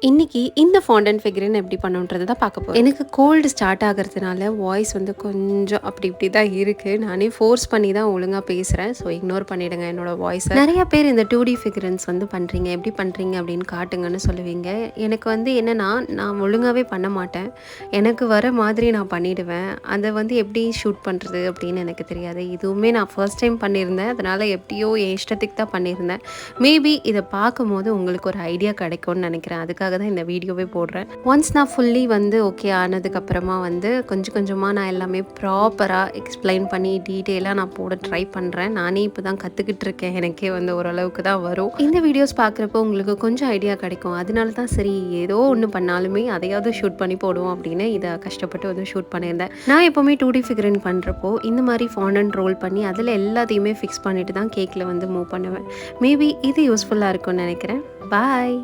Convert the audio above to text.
இன்னைக்கு இந்த ஃபாண்டன்ட் ஃபிகரின் எப்படி பண்ணுன்றது தான் பார்க்க போறோம். எனக்கு கோல்டு ஸ்டார்ட் ஆகிறதுனால வாய்ஸ் வந்து கொஞ்சம் அப்படி இப்படி தான் இருக்குது. நானே ஃபோர்ஸ் பண்ணி தான் ஒழுங்காக பேசுகிறேன். ஸோ இக்னோர் பண்ணிவிடுங்க என்னோட வாய்ஸை. நிறைய பேர் இந்த 2D ஃபிகரன்ஸ் வந்து பண்ணுறீங்க, எப்படி பண்ணுறீங்க அப்படின்னு காட்டுங்கன்னு சொல்லுவீங்க. எனக்கு வந்து என்னென்னா, நான் ஒழுங்காகவே பண்ண மாட்டேன். எனக்கு வர மாதிரி நான் பண்ணிவிடுவேன். அதை வந்து எப்படி ஷூட் பண்ணுறது அப்படின்னு எனக்கு தெரியாது. இதுவுமே நான் ஃபர்ஸ்ட் டைம் பண்ணியிருந்தேன். அதனால் எப்படியோ என் இஷ்டத்துக்கு தான் பண்ணியிருந்தேன். மேபி இதை பார்க்கும்போது உங்களுக்கு ஒரு ஐடியா கிடைக்கும்னு நினைக்கிறேன். அதுக்காக தான் இந்த வீடியோவே போடுறேன். ஒன்ஸ் நான் ஃபுல்லி வந்து ஓகே ஆனதுக்கப்புறமா வந்து கொஞ்சம் கொஞ்சமாக நான் எல்லாமே ப்ராப்பராக எக்ஸ்பிளைன் பண்ணி டீட்டெயிலாக நான் போட ட்ரை பண்ணுறேன். நானே இப்போ தான் கற்றுக்கிட்டு இருக்கேன். எனக்கே வந்து ஓரளவுக்கு தான் வரும். இந்த வீடியோஸ் பார்க்குறப்போ உங்களுக்கு கொஞ்சம் ஐடியா கிடைக்கும். அதனால தான் சரி ஏதோ ஒன்று பண்ணாலுமே அதையாவது ஷூட் பண்ணி போடுவோம் அப்படின்னு இதை கஷ்டப்பட்டு வந்து ஷூட் பண்ணியிருந்தேன். நான் எப்போவுமே 2D ஃபிகரின் பண்ணுறப்போ இந்த மாதிரி ஃபாண்டன்ட் ரோல் பண்ணி அதில் எல்லாத்தையுமே ஃபிக்ஸ் பண்ணிட்டு தான் கேக்கில் வந்து மூவ் பண்ணுவேன். மேபி இது யூஸ்ஃபுல்லாக இருக்கும்னு நினைக்கிறேன். பாய்.